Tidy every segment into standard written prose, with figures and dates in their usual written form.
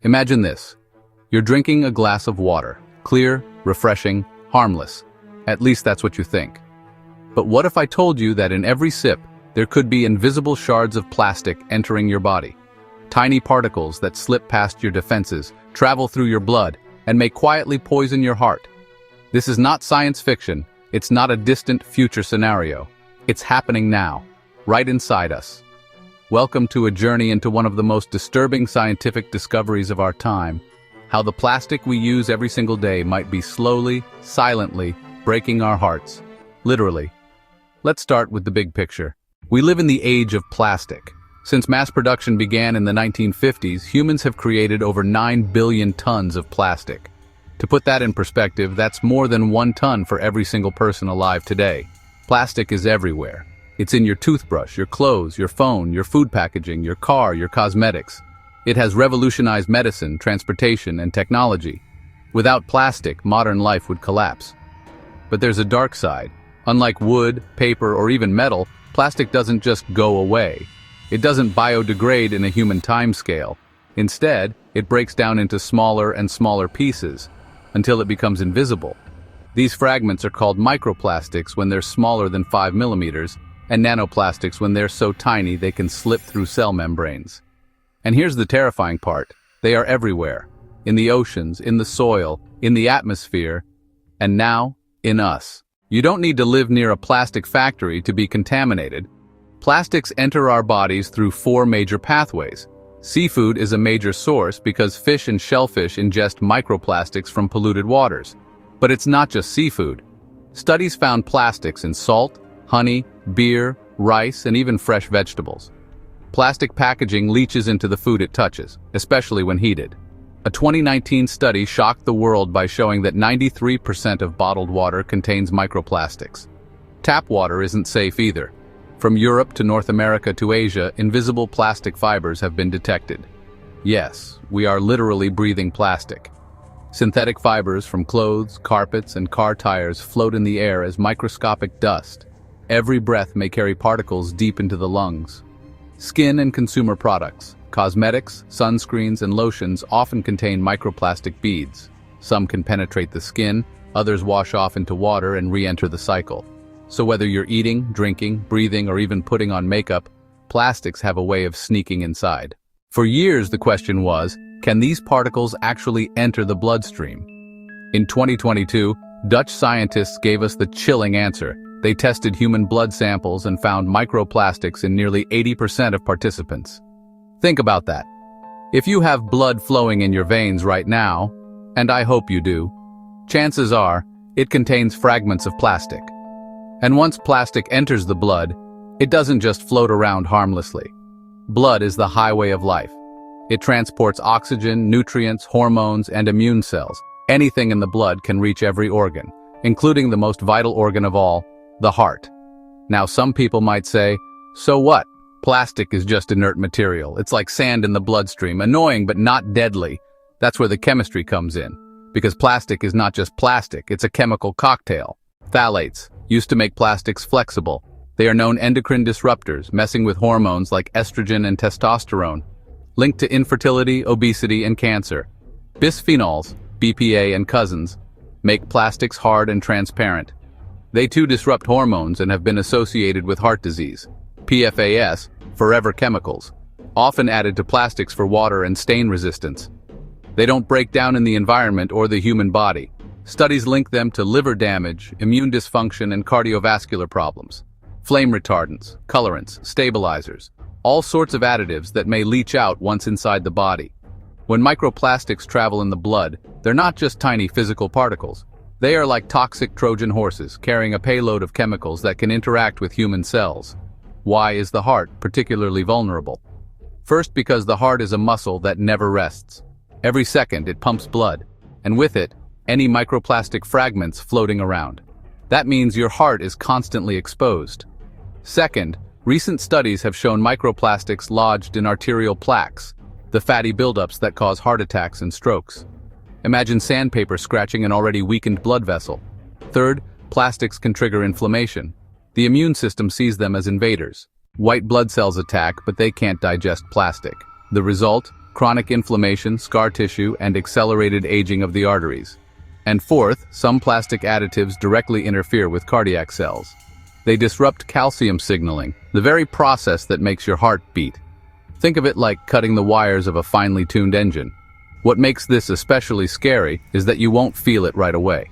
Imagine this. You're drinking a glass of water. Clear, refreshing, harmless. At least that's what you think. But what if I told you that in every sip, there could be invisible shards of plastic entering your body? Tiny particles that slip past your defenses, travel through your blood, and may quietly poison your heart. This is not science fiction. It's not a distant future scenario. It's happening now, right inside us. Welcome to a journey into one of the most disturbing scientific discoveries of our time. How the plastic we use every single day might be slowly, silently, breaking our hearts. Literally. Let's start with the big picture. We live in the age of plastic. Since mass production began in the 1950s, humans have created over 9 billion tons of plastic. To put that in perspective, that's more than 1 ton for every single person alive today. Plastic is everywhere. It's in your toothbrush, your clothes, your phone, your food packaging, your car, your cosmetics. It has revolutionized medicine, transportation, and technology. Without plastic, modern life would collapse. But there's a dark side. Unlike wood, paper, or even metal, plastic doesn't just go away. It doesn't biodegrade in a human timescale. Instead, it breaks down into smaller and smaller pieces until it becomes invisible. These fragments are called microplastics when they're smaller than 5 millimeters, and nanoplastics when they're so tiny they can slip through cell membranes. And here's the terrifying part. They are everywhere. In the oceans, in the soil, in the atmosphere, and now, in us. You don't need to live near a plastic factory to be contaminated. Plastics enter our bodies through 4 major pathways. Seafood is a major source because fish and shellfish ingest microplastics from polluted waters. But it's not just seafood. Studies found plastics in salt, honey, beer, rice, and even fresh vegetables. Plastic packaging leaches into the food it touches, especially when heated. A 2019 study shocked the world by showing that 93% of bottled water contains microplastics. Tap water isn't safe either. From Europe to North America to Asia, invisible plastic fibers have been detected. Yes, we are literally breathing plastic. Synthetic fibers from clothes, carpets, and car tires float in the air as microscopic dust. Every breath may carry particles deep into the lungs. Skin and consumer products, cosmetics, sunscreens, and lotions often contain microplastic beads. Some can penetrate the skin, others wash off into water and re-enter the cycle. So whether you're eating, drinking, breathing, or even putting on makeup, plastics have a way of sneaking inside. For years, the question was, can these particles actually enter the bloodstream? In 2022, Dutch scientists gave us the chilling answer. They tested human blood samples and found microplastics in nearly 80% of participants. Think about that. If you have blood flowing in your veins right now, and I hope you do, chances are it contains fragments of plastic. And once plastic enters the blood, it doesn't just float around harmlessly. Blood is the highway of life. It transports oxygen, nutrients, hormones, and immune cells. Anything in the blood can reach every organ, including the most vital organ of all, the heart. Now, some people might say, so what? Plastic is just inert material. It's like sand in the bloodstream, annoying but not deadly. That's where the chemistry comes in. Because plastic is not just plastic, it's a chemical cocktail. Phthalates, used to make plastics flexible. They are known endocrine disruptors, messing with hormones like estrogen and testosterone, linked to infertility, obesity, and cancer. Bisphenols, BPA and cousins, make plastics hard and transparent. They too disrupt hormones and have been associated with heart disease. PFAS, forever chemicals, often added to plastics for water and stain resistance. They don't break down in the environment or the human body. Studies link them to liver damage, immune dysfunction, and cardiovascular problems. Flame retardants, colorants, stabilizers, all sorts of additives that may leach out once inside the body. When microplastics travel in the blood, they're not just tiny physical particles. They are like toxic Trojan horses, carrying a payload of chemicals that can interact with human cells. Why is the heart particularly vulnerable? First, because the heart is a muscle that never rests. Every second it pumps blood, and with it, any microplastic fragments floating around. That means your heart is constantly exposed. Second, recent studies have shown microplastics lodged in arterial plaques, the fatty buildups that cause heart attacks and strokes. Imagine sandpaper scratching an already weakened blood vessel. Third, plastics can trigger inflammation. The immune system sees them as invaders. White blood cells attack, but they can't digest plastic. The result? chronic inflammation, scar tissue, and accelerated aging of the arteries. And fourth, some plastic additives directly interfere with cardiac cells. They disrupt calcium signaling, the very process that makes your heart beat. Think of it like cutting the wires of a finely tuned engine. What makes this especially scary is that you won't feel it right away.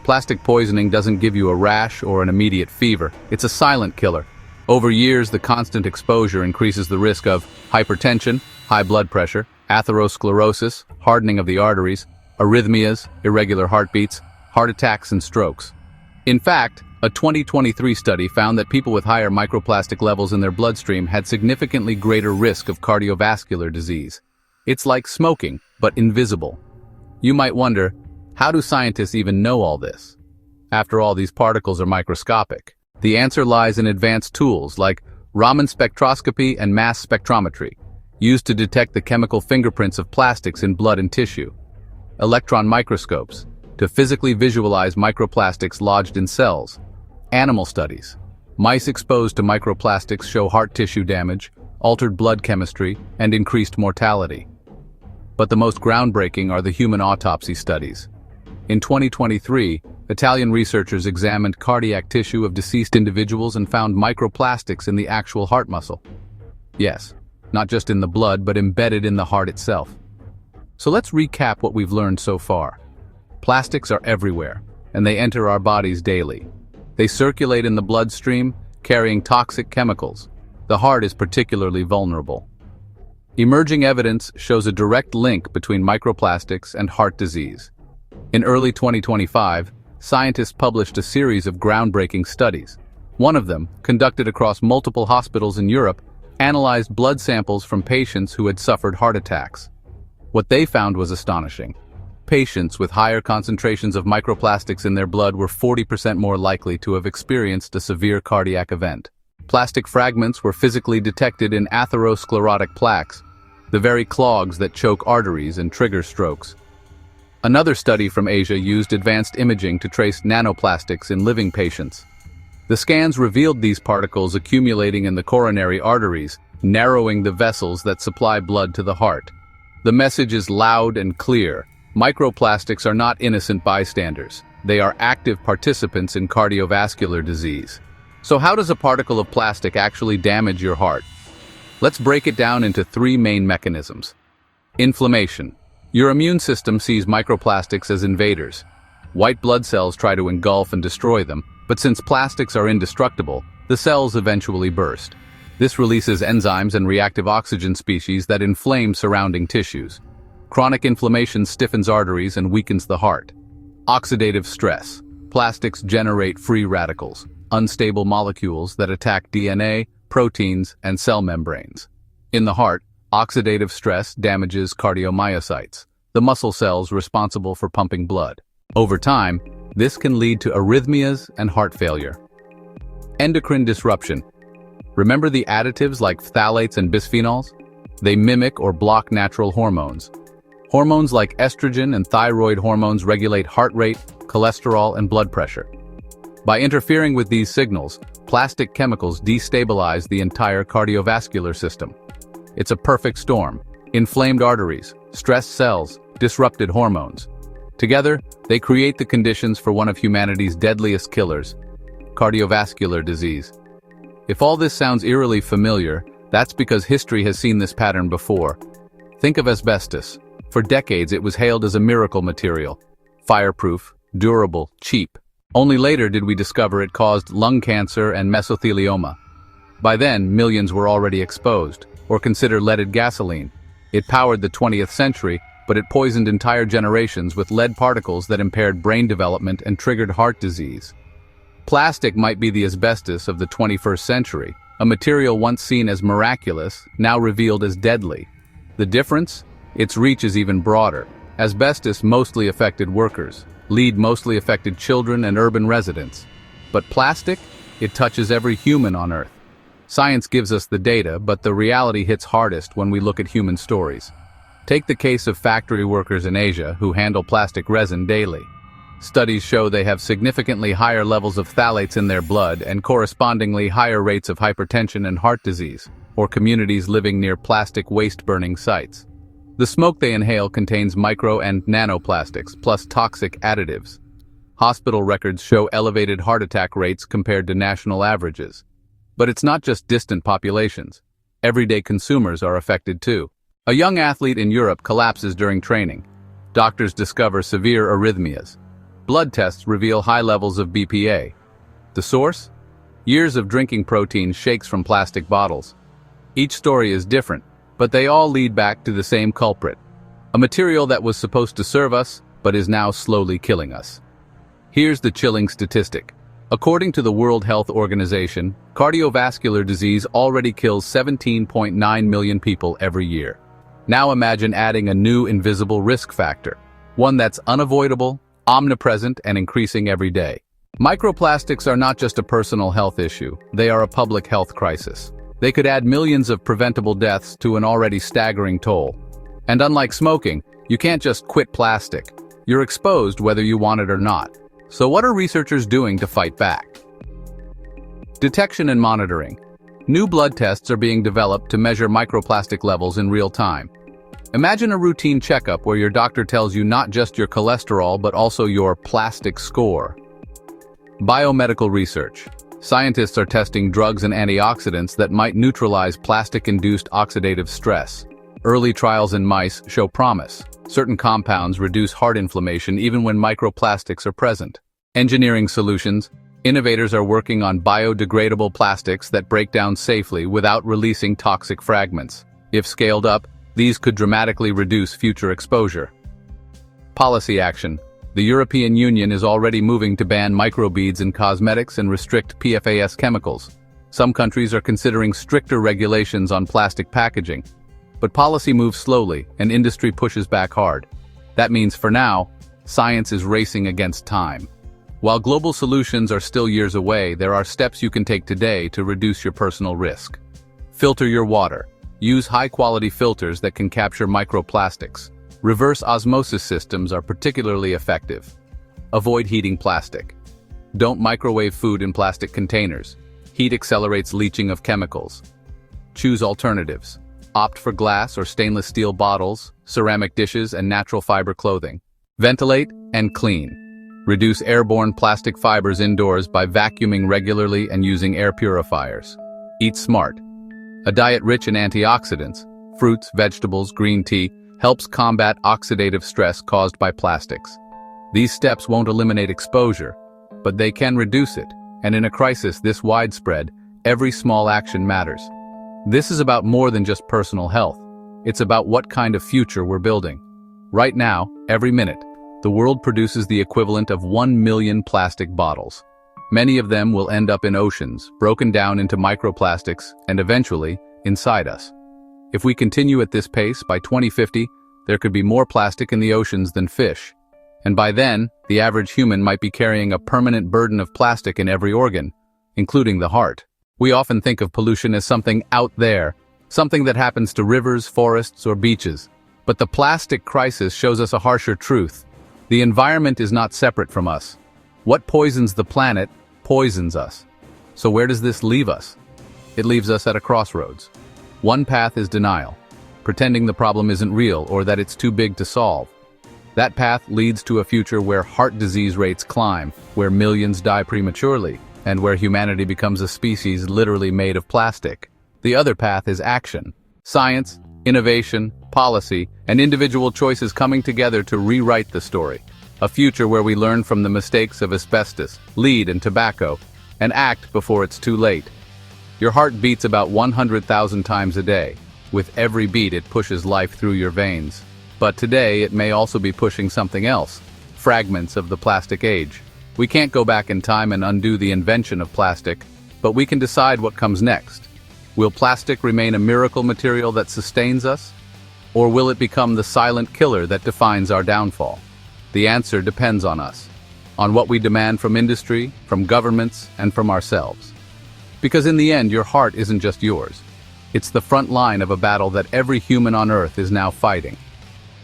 Plastic poisoning doesn't give you a rash or an immediate fever. It's a silent killer. Over years, the constant exposure increases the risk of hypertension, high blood pressure, atherosclerosis, hardening of the arteries, arrhythmias, irregular heartbeats, heart attacks, and strokes. In fact, a 2023 study found that people with higher microplastic levels in their bloodstream had significantly greater risk of cardiovascular disease. It's like smoking, but invisible. You might wonder, how do scientists even know all this? After all, these particles are microscopic. The answer lies in advanced tools like Raman spectroscopy and mass spectrometry, used to detect the chemical fingerprints of plastics in blood and tissue. Electron microscopes, to physically visualize microplastics lodged in cells. Animal studies. Mice exposed to microplastics show heart tissue damage, altered blood chemistry, and increased mortality. But the most groundbreaking are the human autopsy studies. In 2023, Italian researchers examined cardiac tissue of deceased individuals and found microplastics in the actual heart muscle. Yes, not just in the blood, but embedded in the heart itself. So let's recap what we've learned so far. Plastics are everywhere, and they enter our bodies daily. They circulate in the bloodstream, carrying toxic chemicals. The heart is particularly vulnerable. Emerging evidence shows a direct link between microplastics and heart disease. In early 2025, scientists published a series of groundbreaking studies. One of them, conducted across multiple hospitals in Europe, analyzed blood samples from patients who had suffered heart attacks. What they found was astonishing. Patients with higher concentrations of microplastics in their blood were 40% more likely to have experienced a severe cardiac event. Plastic fragments were physically detected in atherosclerotic plaques, the very clogs that choke arteries and trigger strokes. Another study from Asia used advanced imaging to trace nanoplastics in living patients. The scans revealed these particles accumulating in the coronary arteries, narrowing the vessels that supply blood to the heart. The message is loud and clear. Microplastics are not innocent bystanders. They are active participants in cardiovascular disease. So how does a particle of plastic actually damage your heart? Let's break it down into three main mechanisms. Inflammation. Your immune system sees microplastics as invaders. White blood cells try to engulf and destroy them, but since plastics are indestructible, the cells eventually burst. This releases enzymes and reactive oxygen species that inflame surrounding tissues. Chronic inflammation stiffens arteries and weakens the heart. Oxidative stress. Plastics generate free radicals, unstable molecules that attack DNA, proteins, and cell membranes. In the heart, oxidative stress damages cardiomyocytes, the muscle cells responsible for pumping blood. Over time, this can lead to arrhythmias and heart failure. Endocrine disruption. Remember the additives like phthalates and bisphenols? They mimic or block natural hormones. Hormones like estrogen and thyroid hormones regulate heart rate, cholesterol, and blood pressure. By interfering with these signals, plastic chemicals destabilize the entire cardiovascular system. It's a perfect storm. Inflamed arteries, stressed cells, disrupted hormones. Together, they create the conditions for one of humanity's deadliest killers, cardiovascular disease. If all this sounds eerily familiar, that's because history has seen this pattern before. Think of asbestos. For decades, it was hailed as a miracle material. Fireproof, durable, cheap. Only later did we discover it caused lung cancer and mesothelioma. By then, millions were already exposed. Or consider leaded gasoline. It powered the 20th century, but it poisoned entire generations with lead particles that impaired brain development and triggered heart disease. Plastic might be the asbestos of the 21st century, a material once seen as miraculous, now revealed as deadly. The difference? Its reach is even broader. Asbestos mostly affected workers. Lead mostly affected children and urban residents. But plastic? It touches every human on Earth. Science gives us the data, but the reality hits hardest when we look at human stories. Take the case of factory workers in Asia who handle plastic resin daily. Studies show they have significantly higher levels of phthalates in their blood and correspondingly higher rates of hypertension and heart disease, or communities living near plastic waste-burning sites. The smoke they inhale contains micro and nanoplastics, plus toxic additives. Hospital records show elevated heart attack rates compared to national averages. But it's not just distant populations. Everyday consumers are affected too. A young athlete in Europe collapses during training. Doctors discover severe arrhythmias. Blood tests reveal high levels of BPA. The source? Years of drinking protein shakes from plastic bottles. Each story is different, but they all lead back to the same culprit. A material that was supposed to serve us, but is now slowly killing us. Here's the chilling statistic. According to the World Health Organization, cardiovascular disease already kills 17.9 million people every year. Now imagine adding a new invisible risk factor, one that's unavoidable, omnipresent, and increasing every day. Microplastics are not just a personal health issue, they are a public health crisis. They could add millions of preventable deaths to an already staggering toll. And unlike smoking, you can't just quit plastic. You're exposed whether you want it or not. So what are researchers doing to fight back? Detection and monitoring. New blood tests are being developed to measure microplastic levels in real time. Imagine a routine checkup where your doctor tells you not just your cholesterol but also your plastic score. Biomedical research. Scientists are testing drugs and antioxidants that might neutralize plastic-induced oxidative stress. Early trials in mice show promise. Certain compounds reduce heart inflammation even when microplastics are present. Engineering solutions. Innovators are working on biodegradable plastics that break down safely without releasing toxic fragments. If scaled up, these could dramatically reduce future exposure. Policy action. The European Union is already moving to ban microbeads in cosmetics and restrict PFAS chemicals. Some countries are considering stricter regulations on plastic packaging. But policy moves slowly, and industry pushes back hard. That means, for now, science is racing against time. While global solutions are still years away, there are steps you can take today to reduce your personal risk. Filter your water. Use high-quality filters that can capture microplastics. Reverse osmosis systems are particularly effective. Avoid heating plastic. Don't microwave food in plastic containers. Heat accelerates leaching of chemicals. Choose alternatives. Opt for glass or stainless steel bottles, ceramic dishes, and natural fiber clothing. Ventilate and clean. Reduce airborne plastic fibers indoors by vacuuming regularly and using air purifiers. Eat smart. A diet rich in antioxidants, fruits, vegetables, green tea, helps combat oxidative stress caused by plastics. These steps won't eliminate exposure, but they can reduce it, and in a crisis this widespread, every small action matters. This is about more than just personal health. It's about what kind of future we're building. Right now, every minute, the world produces the equivalent of 1 million plastic bottles. Many of them will end up in oceans, broken down into microplastics, and eventually, inside us. If we continue at this pace, by 2050, there could be more plastic in the oceans than fish. And by then, the average human might be carrying a permanent burden of plastic in every organ, including the heart. We often think of pollution as something out there, something that happens to rivers, forests, or beaches. But the plastic crisis shows us a harsher truth. The environment is not separate from us. What poisons the planet poisons us. So where does this leave us? It leaves us at a crossroads. One path is denial, pretending the problem isn't real or that it's too big to solve. That path leads to a future where heart disease rates climb, where millions die prematurely, and where humanity becomes a species literally made of plastic. The other path is action. Science, innovation, policy, and individual choices coming together to rewrite the story. A future where we learn from the mistakes of asbestos, lead, and tobacco, and act before it's too late. Your heart beats about 100,000 times a day. With every beat, it pushes life through your veins. But today, it may also be pushing something else, fragments of the plastic age. We can't go back in time and undo the invention of plastic, but we can decide what comes next. Will plastic remain a miracle material that sustains us? Or will it become the silent killer that defines our downfall? The answer depends on us, on what we demand from industry, from governments, and from ourselves. Because in the end, your heart isn't just yours. It's the front line of a battle that every human on Earth is now fighting.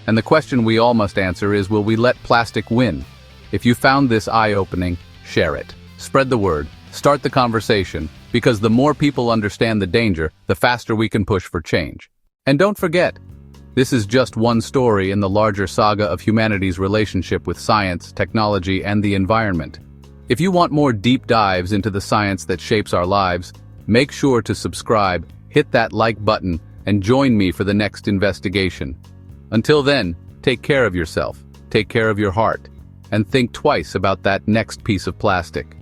And the question we all must answer is, will we let plastic win? If you found this eye-opening, share it. Spread the word, start the conversation, because the more people understand the danger, the faster we can push for change. And don't forget, This is just one story in the larger saga of humanity's relationship with science, technology, and the environment. If you want more deep dives into the science that shapes our lives, make sure to subscribe, hit that like button, and join me for the next investigation. Until then, take care of yourself, take care of your heart, and think twice about that next piece of plastic.